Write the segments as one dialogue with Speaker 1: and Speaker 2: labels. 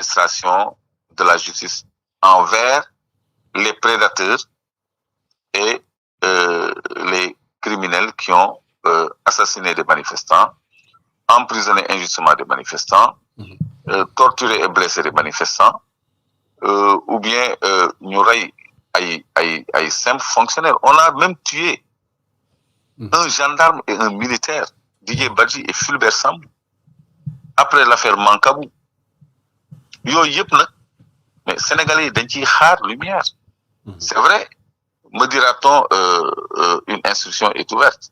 Speaker 1: l'administration de la justice envers les prédateurs et les criminels qui ont assassiné des manifestants, emprisonné injustement des manifestants, torturé et blessé des manifestants, ou bien ñu rey ay simples fonctionnaires. On a même tué un gendarme et un militaire, Didier Badji et Fulbert Sambou, après l'affaire Mankabou. Yooyu yëpp nag mais Sénégalais yi dañ ciy xaar lumière. C'est vrai, me dira-t-on, une instruction est ouverte.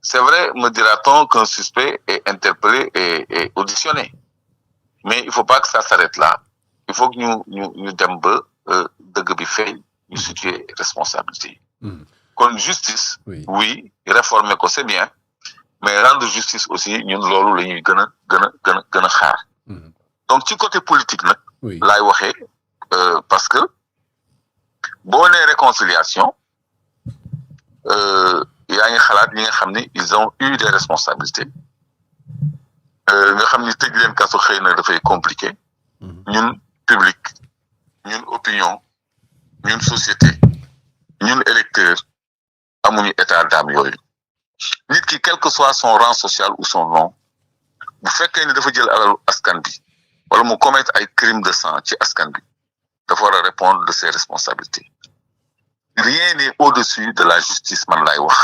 Speaker 1: C'est vrai, me dira-t-on, qu'un suspect est interpellé et auditionné. Mais il faut pas que ça s'arrête là. Il faut que ñu dem ba dëgg bi feeñ ñu situer responsabilité yi. Kon justice. Oui, réformer ko c'est bien, mais rendre justice aussi ñun loolu la ñuy gën a xaar. Donc ci côté politique nag. laay waxee parce que boo nee réconciliation yaa ngi xalaat ñi nga xam ni ils ont eu des responsabilités nga xam ni tëj leen kaso xëy na dafay compliqué. ñun public, ñun opinion, ñun société, ñun électeur amuñu état d'âme yooyu. Nit ki quel que soit son rang social ou son nom bu fekkee ni dafa jël alalu askan bi wala mu commettre ay crimes de sang ci askan bi dafa war a répondre de ses responsabilités. Rien n'est au-dessus de la justice, man lay wax.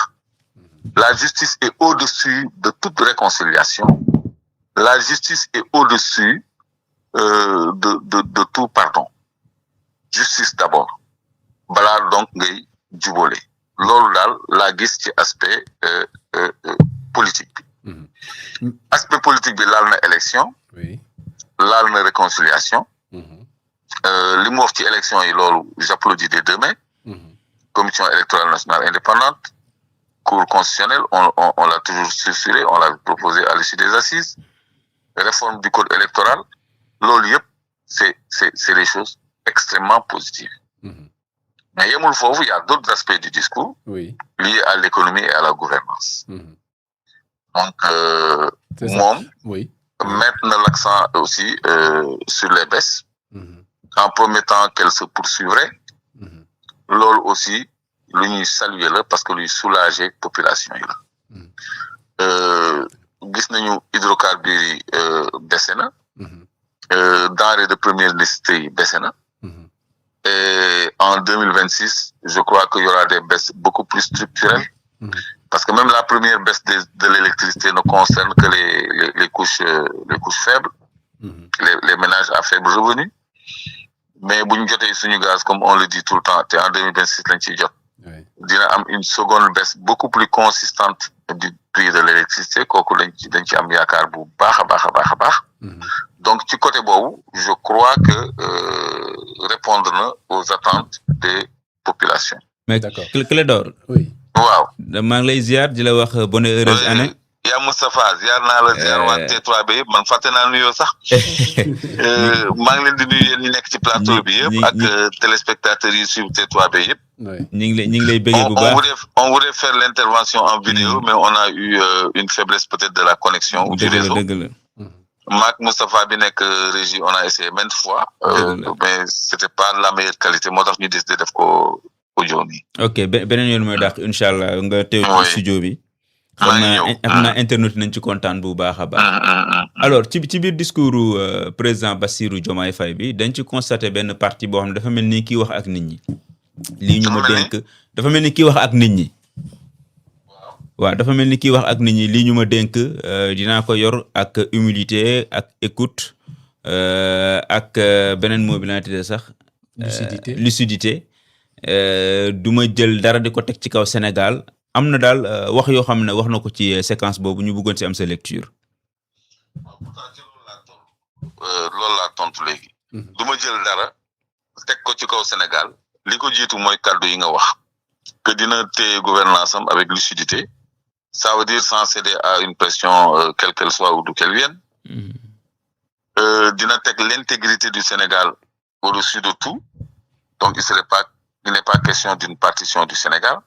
Speaker 1: La justice est au-dessus de toute réconciliation. La justice est au-dessus de tout pardon. Justice d'abord. Balaa donc ngay jubóole. Loolu daal laa gis ci aspect politique bi. Aspect politique bi laal na élection. Laal na réconciliation. Li mu wax ci élection yi loolu j'applaudis des deux mains. Commission électorale nationale indépendante, Cour constitutionnelle, on l'a toujours censuré, on l'a proposé à l'issue des assises. Réforme du code électoral, loolu yëpp c'est des choses extrêmement positives. Mais yemul foofu, il y a d'autres aspects du discours liés à l'économie et à la gouvernance. Donc moom mettre na l'accent aussi sur les baisses en promettant qu'elles se poursuivraient. Loolu aussi lu ñuy saluer la parce que luy soulager population yi la. Gis nañu hydrocarbures yi baissé na. Denrées de première nécessité yi baissé na. Et en 2026, je crois qu'il y aura des baisses beaucoup plus structurelles. Parce que même la première baisse de l'électricité ne concerne que les couches faibles, les ménages à faible revenu. Mais bu ñu jotee suñu gaz comme on le dit tout le temps te en 2026 lañ ciy jot. Dina am une seconde baisse beaucoup plus consistante du prix de l'électricité kooku dañ ci am yaakaar bu baax a baax. Donc ci côté boobu je crois que répondre na aux attentes des populations.
Speaker 2: Mais Clédor.
Speaker 1: waaw.
Speaker 2: maa ngi lay ziar di la wax bonne heureuse année.
Speaker 1: yaa Moustapha ziar naa la ziar waa T3B yëpp man fàtte naa nuyoo sax maa ngi leen di nuyu yéen ñi nekk ci plateau bi yëpp ak téléspectateurs yi suivre T3B yëpp.
Speaker 2: ñu ngi lay bëggee bu baax.
Speaker 1: On voulait faire l'intervention en vidéo mais on a eu une faiblesse peut-être de la connexion ou du réseau.
Speaker 2: dëgg la.
Speaker 1: Maak Moustapha bi nekk régie on a essayé maintes fois. Mais c'était pas la meilleure qualité moo tax ñu décidé def ko audio bi. Ok
Speaker 2: beneen yoon mooy dàq incha allah nga teew ci studio bi. xam naa internet nañ ci kontaan bu baax a baax. Alors ci biir discours président Bassirou Diomaye Faye bi dañ ci constaté benn partie boo xam ne dafa mel ni kii wax ak nit ñi. lii ñu ma dénk dafa mel ni kii wax ak nit ñi. waaw dafa mel ni kii wax ak nit ñi lii ñu ma dénk dinaa ko yor ak humilité ak écoute ak beneen mot bi laa tuddee sax. lucidité. du ma jël dara di ko teg ci kaw Sénégal. am na daal wax yoo xam ne wax na ko ci séquence boobu ñu bëggoon ci am sa lecture.
Speaker 1: loolu laa tontu léegi. du ma jël dara teg ko ci kaw Sénégal li ko jiitu mooy kàddu yi nga wax que dina téye gouvernance am avec lucidité ça veut dire sans céder à une pression quelle qu'elle soit ou d'où qu'elle vienne. Dina teg l'intégrité du Sénégal au-dessus de tout donc il n'est pas question d'une partition du Sénégal.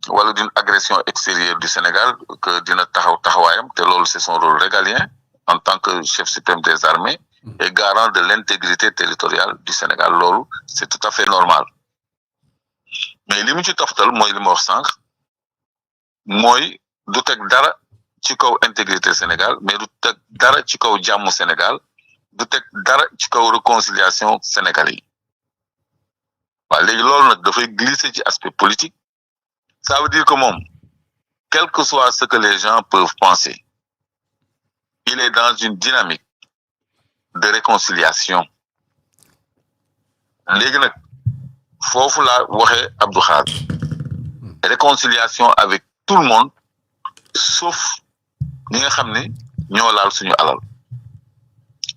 Speaker 1: Wala d'une agression extérieure du Sénégal que dina taxawaayam te loolu c'est son rôle régalien en tant que chef suprême des armées et garant de l'intégrité territoriale du Sénégal. Loolu c'est tout à fait normal mais li mu ci toftal mooy li ma wax sànq mooy du teg dara ci kaw intégrité Sénégal mais du teg dara ci kaw jàmmu Sénégal du teg dara ci kaw réconciliation sénégalais yi waaw léegi loolu nag dafay glisser ci aspect politique ça veut dire que moom quel que soit ce que les gens peuvent penser il est dans une dynamique de réconciliation léegi nag foofu laa waxee Abdou Khadre réconciliation avec tout le monde sauf ñi nga xam ne ñoo laal suñu alal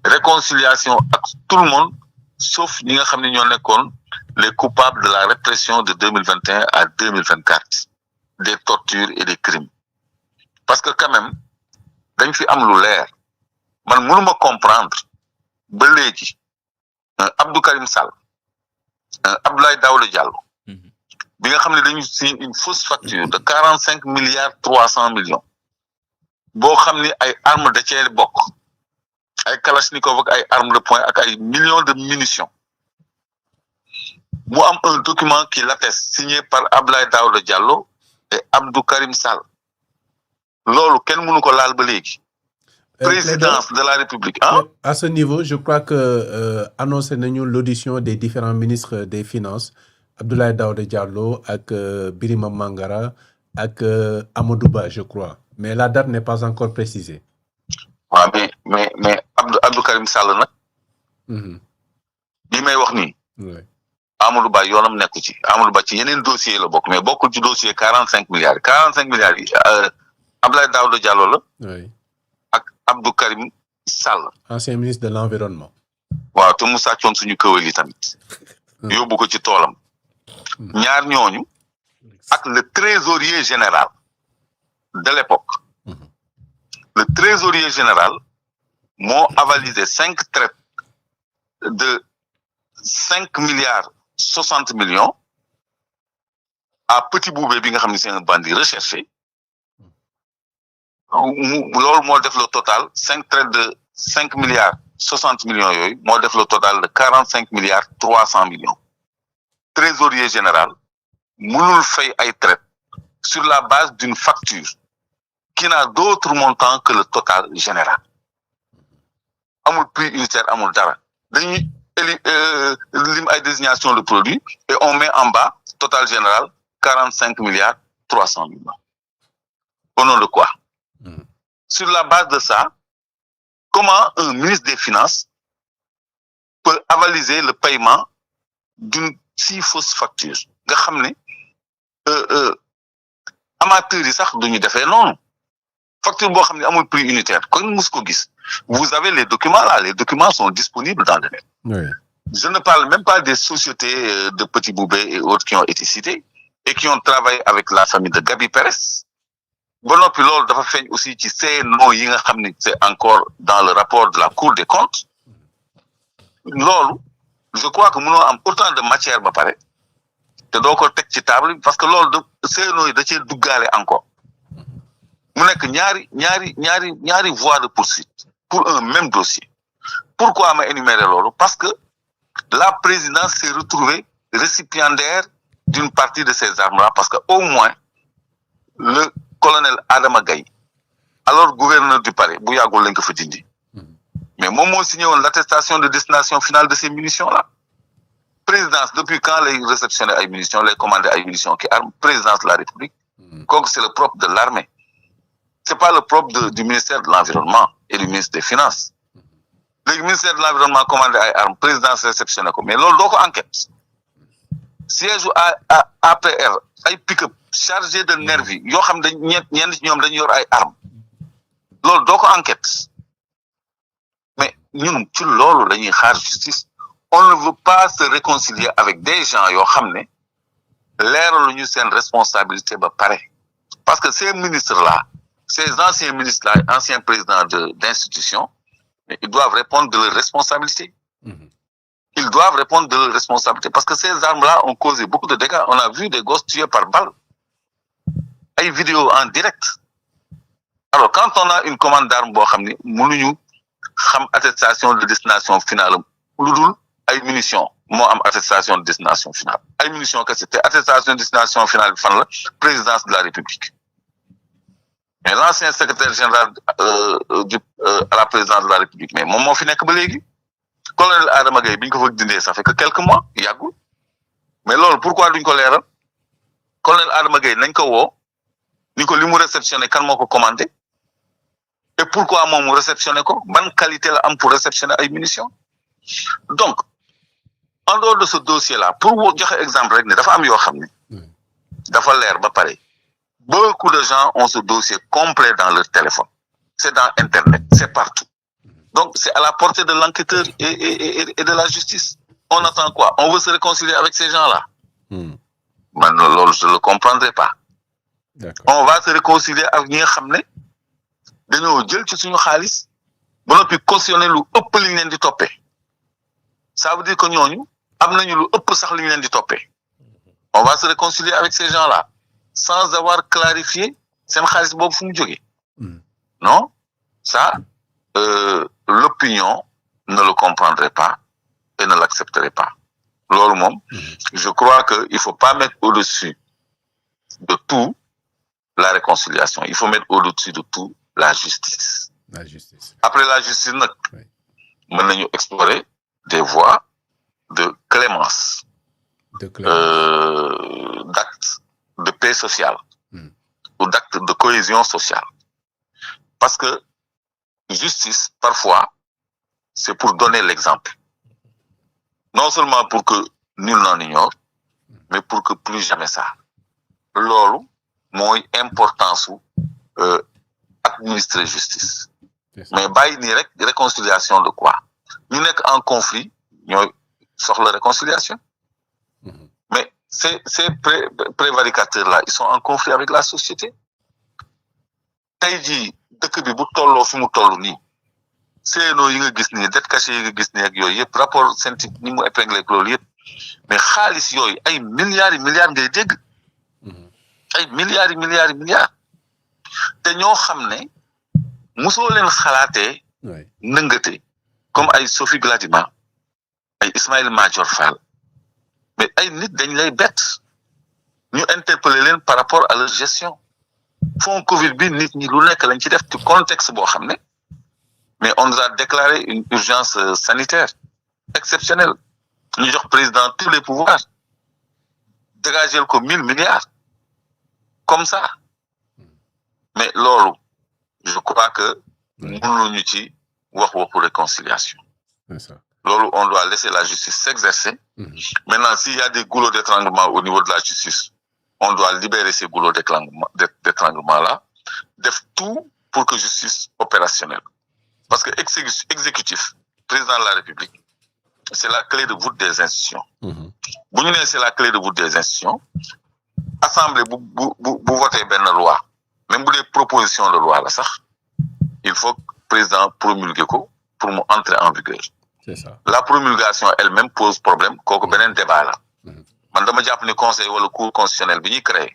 Speaker 1: réconciliation ak tout le monde sauf ñi nga xam ne ñoo nekkoon les coupables de la répression de 2021 à 2024 des tortures et des crimes parce que quand même dañ fi am lu leer man mënuma comprendre ba léegi Abdou Karim Sall Abdoulaye Daouda Diallo bi nga xam ne dañu signé une fausse facture de 45 milliards 300 millions boo xam ni ay armes da cee bokk ay kalachnikov ak ay armes de poing ak ay millions de munitions mu am un document qui l'atteste signé par Abdoulaye Daouda Diallo et Abdou Karim Sall loolu kenn mënu ko laal ba léegi présidence de la République hein?
Speaker 3: À ce niveau je crois que annoncé nañu l'audition des différents ministres des Finances Abdoulaye Daouda Diallo ak Birima Mangara ak Amadou Ba je crois mais la date n'est pas encore précisée.
Speaker 1: waaw mais Abdou Karim Sall nag li may wax nii Amadou Ba yoonam nekku ci Amadou Ba ci yeneen dossier la bokk mais bokkul ci dossier 45 milliards yi Abdoulaye Daouda Diallo la
Speaker 3: oui.
Speaker 1: ak Abdou Karim Sall
Speaker 3: ancien ministre de l'environnement
Speaker 1: waaw te mu sàccoon suñu këwal yi tamit yóbbu ko ci toolam ñaar ñooñu ak le trésorier général de l'époque le trésorier général moo avalisé 5 traites de 5 milliards 60 millions à Petit Boubé bi nga xam ne c'est un bandit recherché loolu moo def le total 5 traites de 5 milliards 60 millions yooyu moo def le total de 45 milliards 300 millions trésorier général mënul fay ay traites sur la base d'une facture qui n'a d'autre montant que le total général amul prix unitaire amul dara dañuy lim ay désignation de produit et on met en bas total général 45 milliards 300 millions au nom de quoi sur la base de ça comment un ministre des Finances peut avaliser le paiement d'une si fausse facture nga xam ne amateurs yi sax duñu defee noonu facture boo xam ne amul prix unitaire kon mus ko gis vous avez les documents là les documents sont disponibles dans le net
Speaker 3: oui.
Speaker 1: Je ne parle même pas des sociétés de Petit Boubé et autres qui ont été citées et qui ont travaillé avec la famille de Gabi Pérez ba noppi loolu dafa feeñ aussi ci ces noms yi nga xam ne c'est encore dans le rapport de la Cour des comptes loolu je crois que mënoo am autant de matière ba pare te doo ko teg ci table parce que loolu de ces noms yi da cee duggaale encore mu nekk ñaari voies de poursuite pour un même dossier pourquoi ma énumérer loolu parce que la présidence s'est retrouvée récipiendaire d'une partie de ces armes-là parce que au moins le colonel Adama Gaye alors gouverneur du Palais bu yàggul lañ ko fa dindi mais moom moo signé woon l'attestation de destination finale de ces munitions-là présidence depuis quand lay réceptionner ay munitions lay commander ay munitions qui arme présidence de la République kooku c'est le propre de l'armée c'est pas le propre du ministère de l'environnement et du ministre des finances le ministère de l'environnement commandé ay armes présidence réceptionné ko mais loolu doo ko enquête siège u APR ay pick-up chargé de nervis yoo xam dañ ñenn ci ñoom dañu yor ay armes loolu doo ko enquête mais ñun ci loolu la ñuy xaar justice on ne veut pas se réconcilier avec des gens yoo xam ne leeraluñu seen responsabilité ba pare parce que ces ministres là ces anciens ministres là anciens présidents d'institutions ils doivent répondre de leurs responsabilités ils doivent répondre de leurs responsabilités parce que ces armes là ont causé beaucoup de dégâts on a vu des gosses tués par balle ay vidéos en direct alors quand on a une commande d'armes boo xam ne mënuñu xam attestation de destination finale lu dul ay munitions moo am attestation de destination finale ay munitions que c'était attestation de destination finale bi fan la présidence de la République mais l'ancien secrétaire général à la présidence de la République mais moom moo fi nekk ba léegi colonel Adama Gaye bi ñu ko fa dindee ça fait que quelques mois yàggul mais loolu pourquoi duñ ko leeral colonel Adama Gaye nañ ko woo ni ko li mu réceptionné kan moo ko commandé et pourquoi moom mu réceptionné ko ban qualité la am pour réceptionner ay munitions donc en dehors de ce dossier là pour joxe exemple rek ne dafa am yoo xam ne dafa leer ba pare beaucoup de gens ont ce dossier complet dans leur téléphone c'est dans internet c'est partout donc c'est à la portée de l'enquêteur et de la justice on attend quoi on veut se réconcilier avec ces gens-là man loolu je le comprendrai pas on va se réconcilier avec ñi nga xam ne dañoo jël ci suñu xaalis ba noppi cautionner lu ëpp li ñu leen di toppee ça veut dire que ñooñu am nañu lu ëpp sax li ñu leen di toppee on va se réconcilier avec ces gens-là sans avoir clarifié seen xaalis boobu fu mu jógee non ça l'opinion ne le comprendrait pas et ne l'accepterait pas loolu moom je crois que il faut pas mettre au-dessus de tout la réconciliation il faut mettre au-dessus de tout la justice après la justice nag mën nañu explorer des voies de clémence d'actes de paix sociale ou d'actes de cohésion sociale parce que justice parfois c'est pour donner l'exemple non seulement pour que nul n'en ignore mais pour que plus jamais ça loolu mooy importance su administrer justice mais bàyyi nii rek réconciliation de quoi ñu nekk en conflit ñooy soxla réconciliation mais ces prévaricateurs là ils sont en conflit avec la société tey jii dëkk bi bu tolloo fi mu toll nii CNO yi nga gis nii dette cachée yi nga gis nii ak yooyu yëpp rapport scientifique ni mu épinglé ak loolu yëpp mais xaalis yooyu ay milliards yi milliards ngay dégg ay milliards yi milliards yi milliards te ñoo xam ne mosoo leen xalaatee nëngate comme ay Sophie Gladima ay Ismaïla Madior Fall mais ay nit dañ lay bett ñu interpeller leen par rapport à leur gestion fonds Covid bi nit ñi lu nekk lañ ci def ci contexte boo xam ne mais on nous a déclaré une urgence sanitaire exceptionnelle ñu jox président tous les pouvoirs dégager ko 1000 milliards comme ça mais loolu je crois que mënuñu ci waxu réconciliation loolu on doit laisser la justice s'exercer maintenant s'il y a des goulots d'étranglement au niveau de la justice on doit libérer ces goulots d'étranglement là def tout pour que justice opérationnelle parce que exécutif président de la République c'est la clé de voûte des institutions bu ñu nee c'est la clé de voûte des institutions assemblée bu voter benn loi même bu dee proposition de loi la sax il faut que président promulguer ko pour mu entrer en vigueur
Speaker 3: c'est ça
Speaker 1: la promulgation elle-même pose problème kooku beneen débat la man dama jàpp ni conseil wala cour constitutionnel bi ñuy créer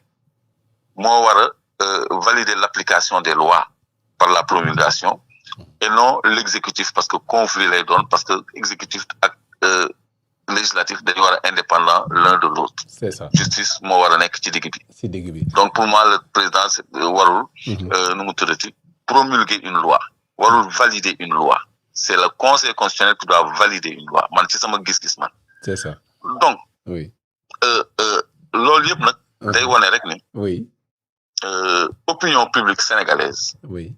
Speaker 1: moo war a valider l'application des lois par la promulgation et non l'exécutif parce que conflit lay doon parce que exécutif ak législatif dañu war a indépendant l'un de l'autre
Speaker 3: c'est ça
Speaker 1: justice moo war a nekk ci digg bi donc pour moi le président warul nu mu tuddati promulguer une loi warul valider une loi c'est le conseil constitutionnel qui doit valider une loi man ci sama gis-gis man
Speaker 3: c'est ça
Speaker 1: donc
Speaker 3: oui
Speaker 1: loolu yëpp nag day wone rek ni
Speaker 3: oui
Speaker 1: opinion publique sénégalaise
Speaker 3: oui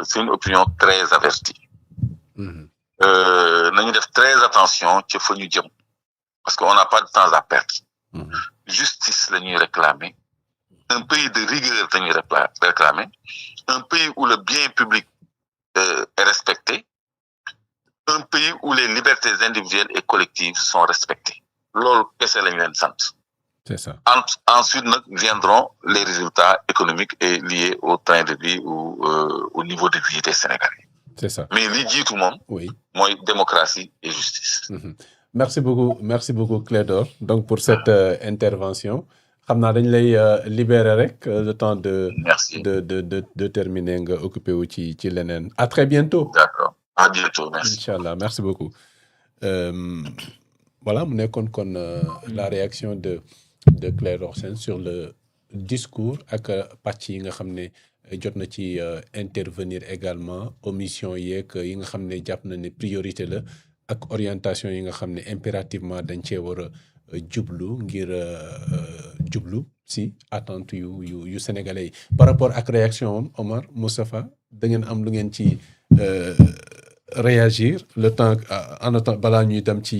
Speaker 1: c'est une opinion très avertie nañu def très attention ci fa ñu jëm parce que on n'a pas de temps à perdre justice la ñuy réclamer un pays de rigueur la ñuy réclamer un pays où le bien public est respecté un pays où les libertés individuelles et collectives sont respectées loolu kese lañu leen sant
Speaker 3: c'est ça
Speaker 1: ensuite nag viendront les résultats économiques et liés au train de vie ou au niveau de vie des Sénégalais
Speaker 3: c'est ça
Speaker 1: mais li jiitu moom
Speaker 3: oui
Speaker 1: mooy démocratie et justice
Speaker 3: merci beaucoup Clédor donc pour cette intervention xam naa dañ lay libérer rek le temps de.
Speaker 1: Merci.
Speaker 3: de terminer nga occupé wu ci leneen. À très bientôt.
Speaker 1: D'accord. À bientôt. Merci.
Speaker 3: Inch'Allah. Merci beaucoup. Voilà, mu nekkoon kon la réaction de Clédor Sène sur le discours ak pàcc yi nga xam ne jot na ci intervenir également omission yeeg yi nga xam ne jàpp na ne priorité la ak orientation yi nga xam ne impérativement dañ cee war a jublu ngir jublu si attente yu sénégalais yi par rapport ak réaction am Omar Moustapha da ngeen am lu ngeen ci réagir le temps en attendant balaa ñuy dem ci